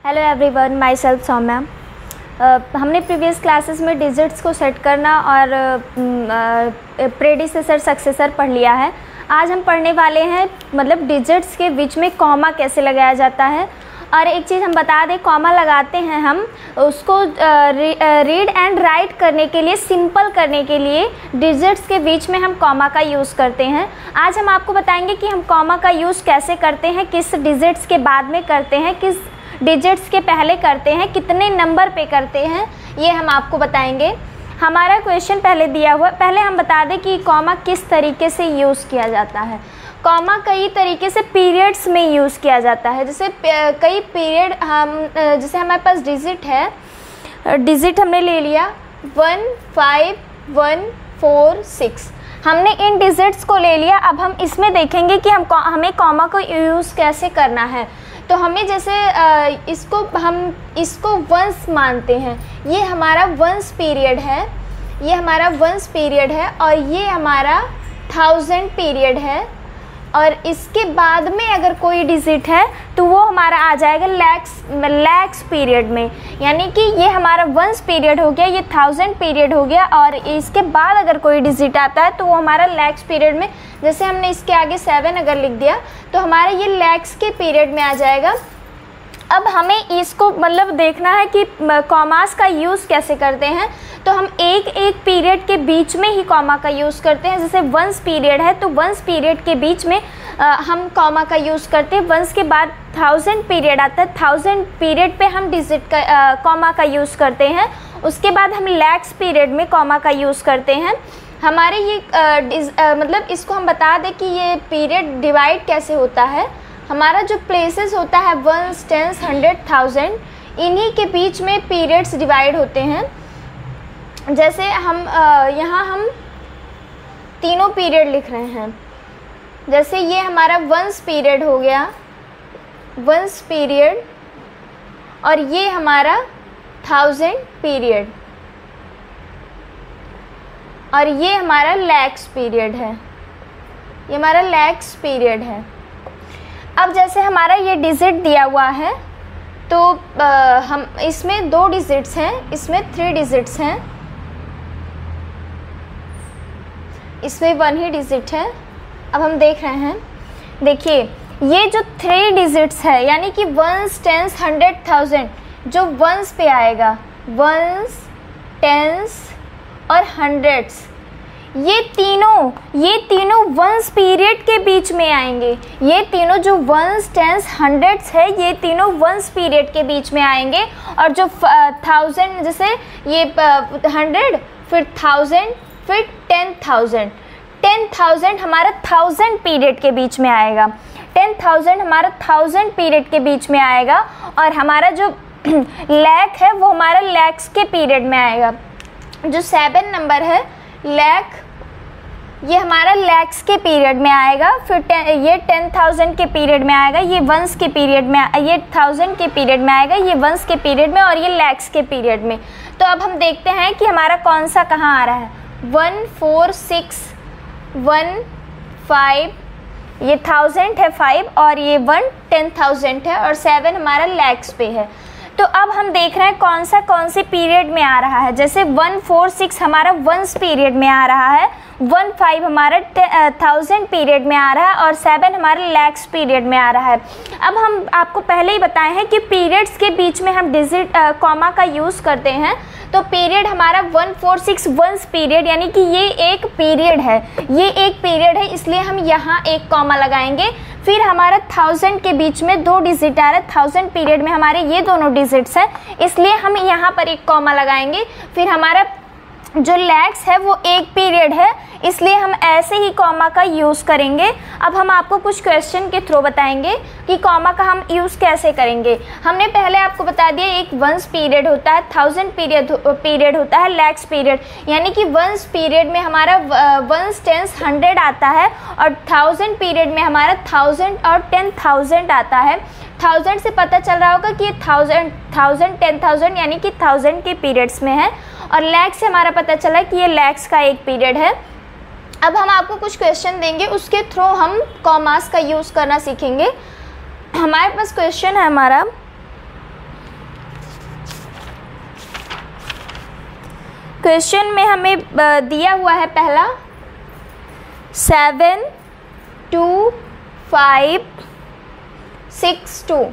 Hello everyone, myself Saumya. हमने previous classes में digits को सेट करना और प्रेडिसेसर सक्सेसर पढ़ लिया है। आज हम पढ़ने वाले हैं मतलब डिजिट्स के बीच में कॉमा कैसे लगाया जाता है। और एक चीज़ हम बता दें, कॉमा लगाते हैं हम उसको रीड एंड राइट करने के लिए, सिंपल करने के लिए डिजिट्स के बीच में हम कॉमा का यूज़ करते हैं। आज हम आपको बताएंगे कि हम कॉमा का यूज़ कैसे करते हैं, किस डिजिट्स के बाद में करते हैं, किस डिजिट्स के पहले करते हैं, कितने नंबर पे करते हैं, ये हम आपको बताएंगे। हमारा क्वेश्चन पहले दिया हुआ, पहले हम बता दें कि कॉमा किस तरीके से यूज़ किया जाता है। कॉमा कई तरीके से पीरियड्स में यूज़ किया जाता है। जैसे कई पीरियड जैसे हमारे पास डिजिट है, डिजिट हमने ले लिया 1 5 1 4 6, हमने इन डिजिट्स को ले लिया। अब हम इसमें देखेंगे कि हमें कॉमा को यूज़ कैसे करना है। तो हमें जैसे हम इसको वंस मानते हैं, ये हमारा वंस पीरियड है, ये हमारा वंस पीरियड है, और ये हमारा 1000 पीरियड है। और इसके बाद में अगर कोई डिजिट है तो वो हमारा आ जाएगा लैक्स पीरियड में, यानी कि ये हमारा वंस पीरियड हो गया, ये 1000 पीरियड हो गया, और इसके बाद अगर कोई डिजिट आता है तो वो हमारा लैक्स पीरियड में। जैसे हमने इसके आगे 7 अगर लिख दिया तो हमारा ये लैक्स के पीरियड में आ जाएगा। अब हमें इसको मतलब देखना है कि कॉमास का यूज़ कैसे करते हैं। तो हम एक पीरियड के बीच में ही कॉमा का यूज़ करते हैं। जैसे वंस पीरियड है तो वंस पीरियड के बीच में हम कॉमा का यूज़ करते हैं। वंस के बाद 1000 पीरियड आता है, 1000 पीरियड पे हम डिजिट का कॉमा का यूज़ करते हैं। उसके बाद हम लैक्स पीरियड में कॉमा का यूज़ करते हैं। हमारे ये मतलब इसको हम बता दें कि ये पीरियड डिवाइड कैसे होता है। हमारा जो प्लेसेस होता है 1 10 100 1000, इन्हीं के बीच में पीरियड्स डिवाइड होते हैं। जैसे हम यहाँ हम तीनों पीरियड लिख रहे हैं। जैसे ये हमारा वंस पीरियड हो गया, वंस पीरियड, और ये हमारा 1000 पीरियड, और ये हमारा लैक्स पीरियड है, ये हमारा लैक्स पीरियड है। अब जैसे हमारा ये डिजिट दिया हुआ है तो हम इसमें 2 डिजिट्स हैं, इसमें 3 डिजिट्स हैं, इसमें 1 ही डिजिट है। अब हम देख रहे हैं, देखिए ये जो 3 डिजिट्स है यानी कि 1 10 100 1000 जो वंस पे आएगा, वंस 10s और 100s, ये तीनों वंस पीरियड के बीच में आएंगे। ये तीनों जो वंस 10s 100s है, ये तीनों वंस पीरियड के बीच में आएंगे। और जो 1000, जैसे ये 100 फिर 1000 फिर 10,000 हमारा 1000 पीरियड के बीच में आएगा। 10,000 हमारा 1000 पीरियड के बीच में आएगा। और हमारा जो लैक है वो हमारा लैक्स के पीरियड में आएगा। जो 7 नंबर है लैक, ये हमारा लैक्स के पीरियड में आएगा। फिर ये 10,000 के पीरियड में आएगा, ये वंस के पीरियड में, ये 1000 के पीरियड में आएगा, ये वंस के पीरियड में, और ये लैक्स के पीरियड में। तो अब हम देखते हैं कि हमारा कौन सा कहाँ आ रहा है। 1 4 6 1 5, ये 1000 है 5, और ये 1 10,000 है, और 7 हमारा लैक्स पे है। तो अब हम देख रहे हैं कौन से पीरियड में आ रहा है। जैसे 1 4 6 हमारा वंस पीरियड में आ रहा है, 1 5 हमारा 1000 पीरियड में आ रहा है, और 7 हमारे लैक्स पीरियड में आ रहा है। अब हम आपको पहले ही बताए हैं कि पीरियड्स के बीच में हम डिजिट कॉमा का यूज़ करते हैं। तो पीरियड हमारा 1 4 6 वंस पीरियड, यानी कि ये एक पीरियड है, ये एक पीरियड है, इसलिए हम यहाँ एक कॉमा लगाएंगे। फिर हमारा 1000 के बीच में 2 डिजिट आ रहा है, 1000 पीरियड में हमारे ये दोनों डिजिट्स हैं, इसलिए हम यहाँ पर एक कॉमा लगाएंगे। फिर हमारा जो लैक्स है वो एक पीरियड है, इसलिए हम ऐसे ही कॉमा का यूज़ करेंगे। अब हम आपको कुछ क्वेश्चन के थ्रू बताएंगे कि कॉमा का हम यूज़ कैसे करेंगे। हमने पहले आपको बता दिया एक वंस पीरियड होता है, 1000 पीरियड होता है, लैक्स पीरियड, यानी कि वंस पीरियड में हमारा वंस 10s 100 आता है, और 1000 पीरियड में हमारा 1000 और 10,000 आता है। 1000 से पता चल रहा होगा कि ये 1000 10,000 यानी कि 1000 के पीरियड्स में है, और लैक्स से हमारा पता चला कि ये लैक्स का एक पीरियड है। अब हम आपको कुछ क्वेश्चन देंगे, उसके थ्रू हम कॉमास का यूज़ करना सीखेंगे। हमारे पास क्वेश्चन है हमारा क्वेश्चन में हमें दिया हुआ है पहला 7 2 5 6 2।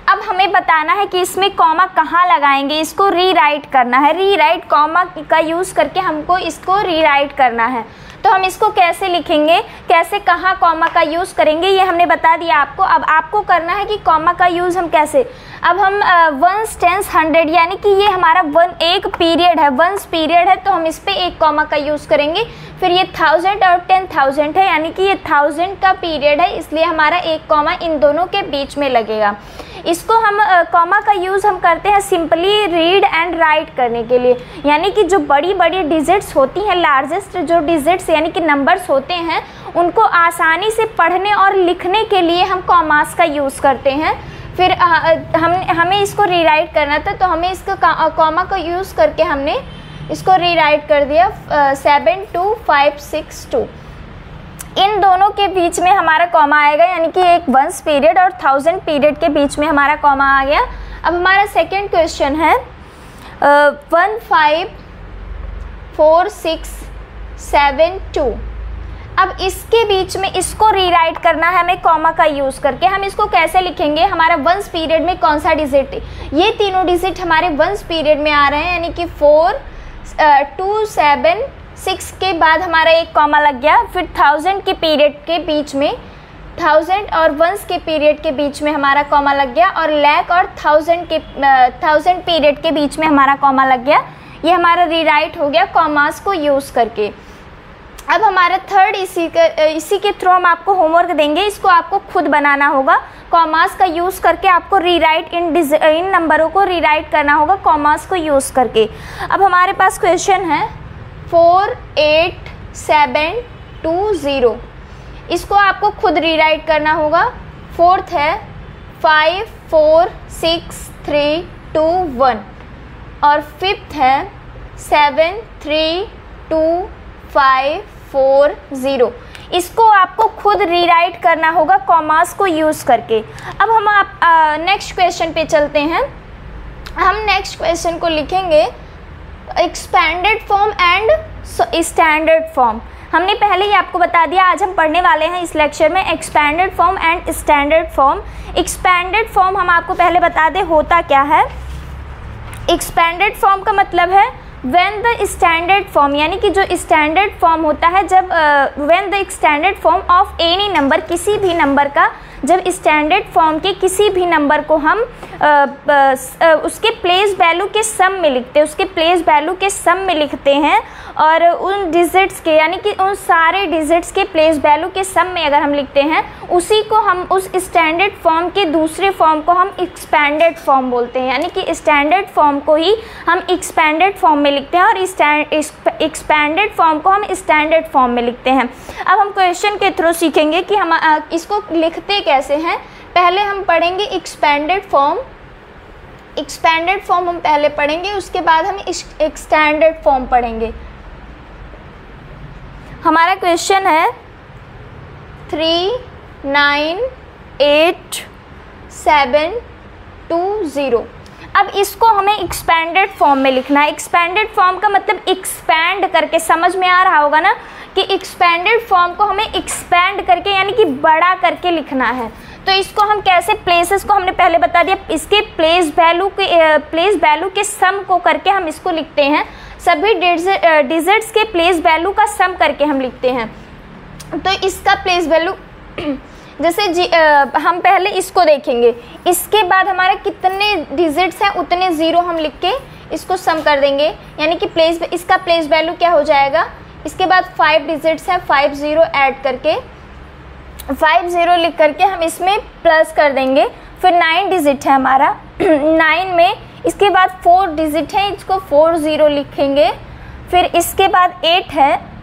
अब हमें बताना है कि इसमें कॉमा कहाँ लगाएंगे, इसको रीराइट करना है। रीराइट कॉमा का यूज़ करके हमको इसको रीराइट करना है। तो हम इसको कैसे लिखेंगे, कैसे कहाँ कॉमा का यूज़ करेंगे, ये हमने बता दिया आपको। अब आपको करना है कि कॉमा का यूज़ हम कैसे, अब हम 1 10 100 यानी कि ये हमारा एक पीरियड है, 1 पीरियड है, तो हम इस पर एक कॉमा का यूज़ करेंगे। फिर ये 1000 और 10,000 है, यानी कि ये 1000 का पीरियड है, इसलिए हमारा एक कॉमा इन दोनों के बीच में लगेगा। इसको हम कॉमा का यूज़ हम करते हैं सिंपली रीड एंड राइट करने के लिए, यानी कि जो बड़ी बड़ी डिजिट्स होती हैं, लार्जेस्ट जो डिजिट्स यानी कि नंबर्स होते हैं, उनको आसानी से पढ़ने और लिखने के लिए हम कॉमास का यूज़ करते हैं। फिर हमें इसको रीराइट करना था, तो हमें इसको कॉमा का यूज़ करके हमने इसको रीराइट कर दिया 7 2 5 6 2। इन दोनों के बीच में हमारा कॉमा आएगा, यानी कि एक 1 पीरियड और 1000 पीरियड के बीच में हमारा कॉमा आ गया। अब हमारा सेकंड क्वेश्चन है 1 5 4 6 7 2। अब इसके बीच में इसको रीराइट करना है हमें कॉमा का यूज़ करके। हम इसको कैसे लिखेंगे, हमारा 1 पीरियड में कौन सा डिजिट, ये तीनों डिजिट हमारे 1 पीरियड में आ रहे हैं, यानी कि 4 2 7 6 के बाद हमारा एक कॉमा लग गया। फिर 1000 के पीरियड के बीच में, 1000 और 1 के पीरियड के बीच में हमारा कॉमा लग गया, और लाख और 1000 पीरियड के बीच में हमारा कॉमा लग गया। ये हमारा रीराइट हो गया कॉमास को यूज़ करके। अब हमारा थर्ड इसी के थ्रू हम आपको होमवर्क देंगे, इसको आपको खुद बनाना होगा। कॉमास का यूज़ करके आपको रीराइट इन नंबरों को रीराइट करना होगा कॉमास को यूज़ करके। अब हमारे पास क्वेश्चन है 4 8 7 2 0। इसको आपको खुद रीराइट करना होगा। फोर्थ है 5 4 6 3 2 1, और फिफ्थ है 7 3 2 5 4 0। इसको आपको खुद रीराइट करना होगा कॉमास को यूज़ करके। अब हम नेक्स्ट क्वेश्चन पे चलते हैं। हम नेक्स्ट क्वेश्चन को लिखेंगे expanded form and standard form. हमने पहले ही आपको बता दिया, आज हम पढ़ने वाले हैं इस लेक्चर में expanded form and standard form. Expanded form हम आपको पहले बता दें होता क्या है। एक्सपेंडेड फॉर्म का मतलब है व्हेन द स्टैंडर्ड फॉर्म, यानी कि जो स्टैंडर्ड फॉर्म होता है, जब when the standard form of any number, किसी भी नंबर का जब स्टैंडर्ड फॉर्म के किसी भी नंबर को हम उसके प्लेस वैल्यू के सम में लिखते हैं, उसके प्लेस वैल्यू के सम में लिखते हैं, और उन डिजिट्स के, यानी कि उन सारे डिजिट्स के प्लेस वैल्यू के सम में अगर हम लिखते हैं, उसी को हम उस स्टैंडर्ड फॉर्म के दूसरे फॉर्म को हम एक्सपेंडेड फॉर्म बोलते हैं। यानी कि स्टैंडर्ड फॉर्म को ही हम एक्सपेंडेड फॉर्म में लिखते हैं, और एक्सपेंडेड फॉर्म को हम स्टैंडर्ड फॉर्म में लिखते हैं। अब हम क्वेश्चन के थ्रू सीखेंगे कि हम इसको लिखते कैसे हैं। पहले हम पढ़ेंगे एक्सपेंडेड फॉर्म। एक्सपेंडेड फॉर्म हम पहले पढ़ेंगे, उसके बाद हम स्टैंडर्ड फॉर्म पढ़ेंगे। हमारा क्वेश्चन है 3 9 8 7 2 0। अब इसको हमें एक्सपेंडेड फॉर्म में लिखना है। एक्सपेंडेड फॉर्म का मतलब एक्सपैंड करके, समझ में आ रहा होगा ना कि एक्सपेंडेड फॉर्म को हमें एक्सपैंड करके यानी कि बड़ा करके लिखना है। तो इसको हम कैसे, प्लेसेस को हमने पहले बता दिया, इसके प्लेस वैल्यू के सम को करके हम इसको लिखते हैं। सभी डिजिट्स के प्लेस वैल्यू का सम करके हम लिखते हैं। तो इसका प्लेस वैल्यू जैसे हम पहले इसको देखेंगे, इसके बाद हमारे कितने डिजिट्स हैं उतने ज़ीरो हम लिख के इसको सम कर देंगे, यानी कि इसका प्लेस वैल्यू क्या हो जाएगा। इसके बाद 5 डिजिट्स हैं, 5 0 ऐड करके 5 0 लिख करके हम इसमें प्लस कर देंगे। फिर 9 डिजिट है हमारा 9 में, इसके बाद 4 डिजिट है, इसको 4 0 लिखेंगे। फिर इसके बाद 8 है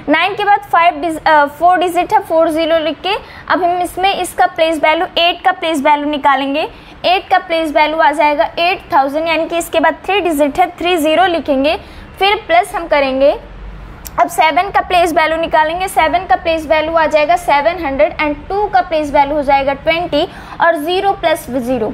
9 के बाद 4 डिजिट है, 4 0 लिख के अब हम इसमें इसका प्लेस वैल्यू 8 का प्लेस वैल्यू निकालेंगे। 8 का प्लेस वैल्यू आ जाएगा 8000, यानी कि इसके बाद 3 डिजिट है, 3 0 लिखेंगे। फिर प्लस हम करेंगे, अब 7 का प्लेस वैल्यू निकालेंगे। 7 का प्लेस वैल्यू आ जाएगा 700 एंड 2 का प्लेस वैल्यू हो जाएगा 20 और 0 + 0,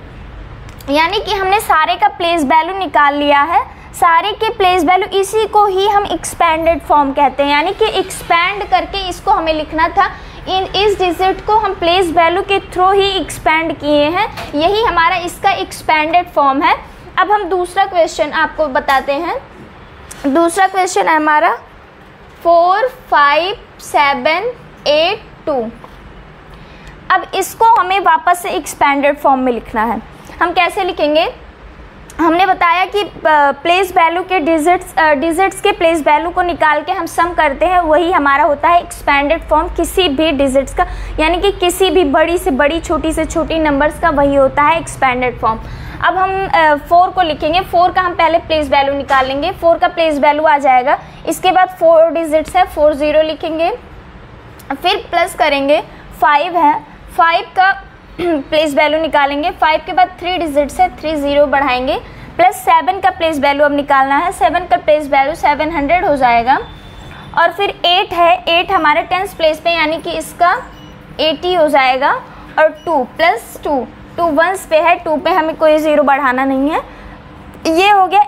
यानी कि हमने सारे का प्लेस वैल्यू निकाल लिया है। सारे के प्लेस वैल्यू, इसी को ही हम एक्सपेंडेड फॉर्म कहते हैं, यानी कि एक्सपैंड करके इसको हमें लिखना था। इस डिजिट को हम प्लेस वैल्यू के थ्रू ही एक्सपैंड किए हैं, यही हमारा इसका एक्सपेंडेड फॉर्म है। अब हम दूसरा क्वेश्चन आपको बताते हैं। दूसरा क्वेश्चन है हमारा 4 5 7 8 2। अब इसको हमें वापस से एक्सपेंडेड फॉर्म में लिखना है। हम कैसे लिखेंगे? हमने बताया कि प्लेस वैल्यू के डिजिट्स के प्लेस वैल्यू को निकाल के हम सम करते हैं, वही हमारा होता है एक्सपेंडेड फॉर्म किसी भी डिजिट्स का, यानी कि किसी भी बड़ी से बड़ी छोटी से छोटी नंबर्स का वही होता है एक्सपेंडेड फॉर्म। अब हम 4 को लिखेंगे। 4 का हम पहले प्लेस वैल्यू निकाल लेंगे। 4 का प्लेस वैल्यू आ जाएगा, इसके बाद 4 डिजिट्स है, 4 0 लिखेंगे, फिर प्लस करेंगे 5 है, 5 का प्लेस वैल्यू निकालेंगे। 5 के बाद 3 डिजिट्स है, 3 0 बढ़ाएंगे, प्लस 7 का प्लेस वैल्यू अब निकालना है। 7 का प्लेस वैल्यू 700 हो जाएगा। और फिर 8 है, 8 हमारे 10th प्लेस पे, यानी कि इसका 80 हो जाएगा। और 2 प्लस 2 1s पे है, 2 पे हमें कोई 0 बढ़ाना नहीं है। ये हो गया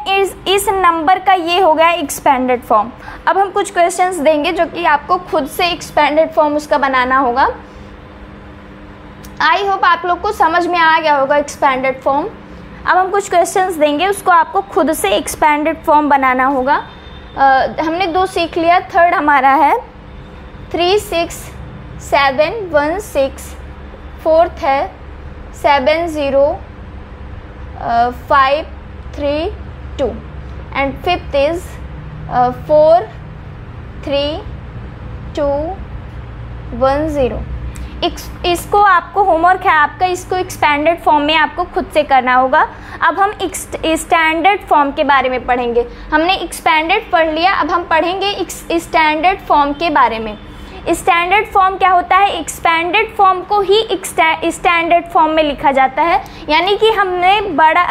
इस नंबर का, ये हो गया एक्सपेंडेड फॉर्म। अब हम कुछ क्वेश्चंस देंगे जो कि आपको खुद से एक्सपेंडेड फॉर्म उसका बनाना होगा। आई होप आप लोग को समझ में आ गया होगा एक्सपेंडेड फॉर्म। अब हम कुछ क्वेश्चंस देंगे, उसको आपको खुद से एक्सपेंडेड फॉर्म बनाना होगा। हमने 2 सीख लिया, थर्ड हमारा है 3 6 7 1 6, फोर्थ है 7 0 5 3 2, एंड फिफ्थ इज 4 3 2 1 0। इसको आपको होमवर्क है आपका, इसको एक्सपेंडेड फॉर्म में आपको खुद से करना होगा। अब हम स्टैंडर्ड फॉर्म के बारे में पढ़ेंगे। हमने एक्सपेंडेड पढ़ लिया, अब हम पढ़ेंगे स्टैंडर्ड फॉर्म के बारे में। स्टैंडर्ड फॉर्म क्या होता है? एक्सपेंडेड फॉर्म को ही स्टैंडर्ड फॉर्म में लिखा जाता है, यानी कि हमने बड़ा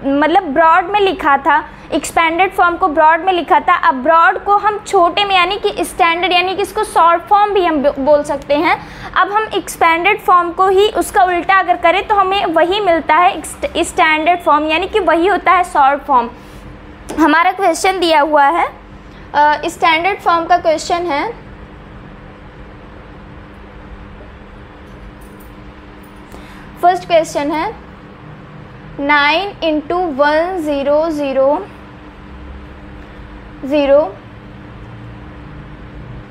मतलब ब्रॉड में लिखा था, एक्सपेंडेड फॉर्म को ब्रॉड में लिखा था। अब ब्रॉड को हम छोटे में, यानी कि स्टैंडर्ड, यानी कि इसको शॉर्ट फॉर्म भी हम बोल सकते हैं। अब हम एक्सपेंडेड फॉर्म को ही उसका उल्टा अगर करें तो हमें वही मिलता है स्टैंडर्ड फॉर्म, यानी कि वही होता है शॉर्ट फॉर्म। हमारा क्वेश्चन दिया हुआ है, स्टैंडर्ड फॉर्म का क्वेश्चन है। फर्स्ट क्वेश्चन है 9 × 1 0 0 0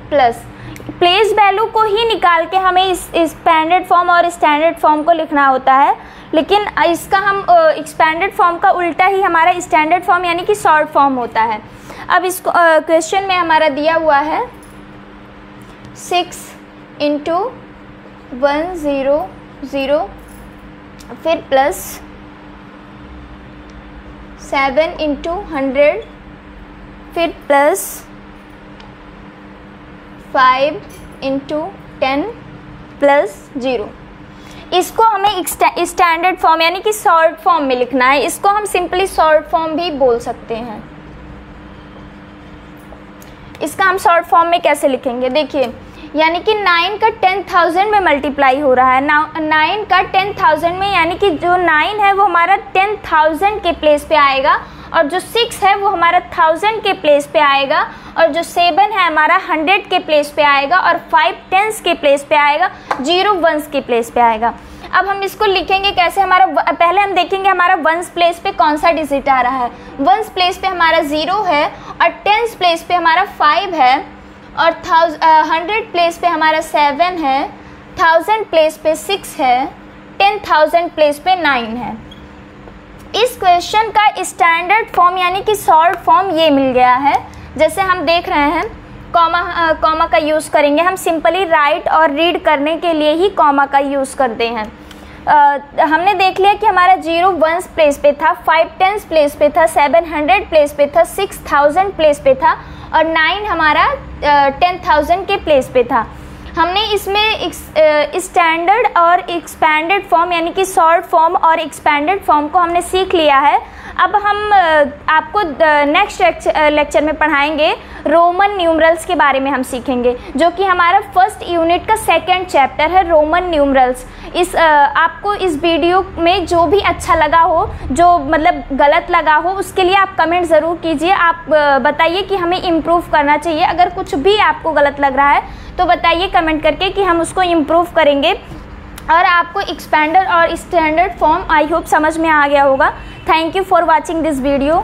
प्लस प्लेस वैल्यू को ही निकाल के हमें इस एक्सपेंडेड फॉर्म और स्टैंडर्ड फॉर्म को लिखना होता है, लेकिन इसका हम एक्सपेंडेड फॉर्म का उल्टा ही हमारा स्टैंडर्ड फॉर्म यानी कि शॉर्ट फॉर्म होता है। अब इसको क्वेश्चन में हमारा दिया हुआ है 6 × 1 0 0, फिर प्लस 7 × 100, फिर प्लस 5 × 10 प्लस 0। इसको हमें स्टैंडर्ड फॉर्म यानी कि शॉर्ट फॉर्म में लिखना है। इसको हम सिंपली शॉर्ट फॉर्म भी बोल सकते हैं। इसका हम शॉर्ट फॉर्म में कैसे लिखेंगे? देखिए, यानी कि 9 का 10,000 में मल्टीप्लाई हो रहा है। 9 का 10,000 में, यानी कि जो 9 है वो हमारा 10,000 के प्लेस पे आएगा, और जो 6 है वो हमारा 1000 के प्लेस पे आएगा, और जो 7 है हमारा 100 के प्लेस पे आएगा, और 5 10s के प्लेस पे आएगा, 0 1s के प्लेस पे आएगा। अब हम इसको लिखेंगे कैसे? हमारा पहले हम देखेंगे हमारा 1s प्लेस पे कौन सा डिजिट आ रहा है। 1s प्लेस पे हमारा 0 है, और 10s प्लेस पे हमारा 5 है, और 100 प्लेस पे हमारा 7 है, 1000 प्लेस पे 6 है, 10,000 प्लेस पे 9 है। इस क्वेश्चन का स्टैंडर्ड फॉर्म यानी कि शॉर्ट फॉर्म ये मिल गया है। जैसे हम देख रहे हैं कॉमा का यूज़ करेंगे। हम सिंपली राइट और रीड करने के लिए ही कॉमा का यूज़ करते हैं। हमने देख लिया कि हमारा 0 1s प्लेस पे था, 5 10s प्लेस पे था, 7 100 प्लेस पे था, 6 1000 प्लेस पे था, और 9 हमारा 10,000 के प्लेस पे था। हमने इसमें स्टैंडर्ड और एक्सपेंडेड फॉर्म यानी कि शॉर्ट फॉर्म और एक्सपेंडेड फॉर्म को हमने सीख लिया है। अब हम आपको नेक्स्ट लेक्चर में पढ़ाएंगे रोमन न्यूमरल्स के बारे में हम सीखेंगे, जो कि हमारा फर्स्ट यूनिट का सेकंड चैप्टर है, रोमन न्यूमरल्स। आपको इस वीडियो में जो भी अच्छा लगा हो, जो मतलब गलत लगा हो, उसके लिए आप कमेंट ज़रूर कीजिए। आप बताइए कि हमें इम्प्रूव करना चाहिए। अगर कुछ भी आपको गलत लग रहा है तो बताइए कमेंट करके कि हम उसको इम्प्रूव करेंगे। और आपको एक्सपेंडर और स्टैंडर्ड फॉर्म आई होप समझ में आ गया होगा। Thank you for watching this video.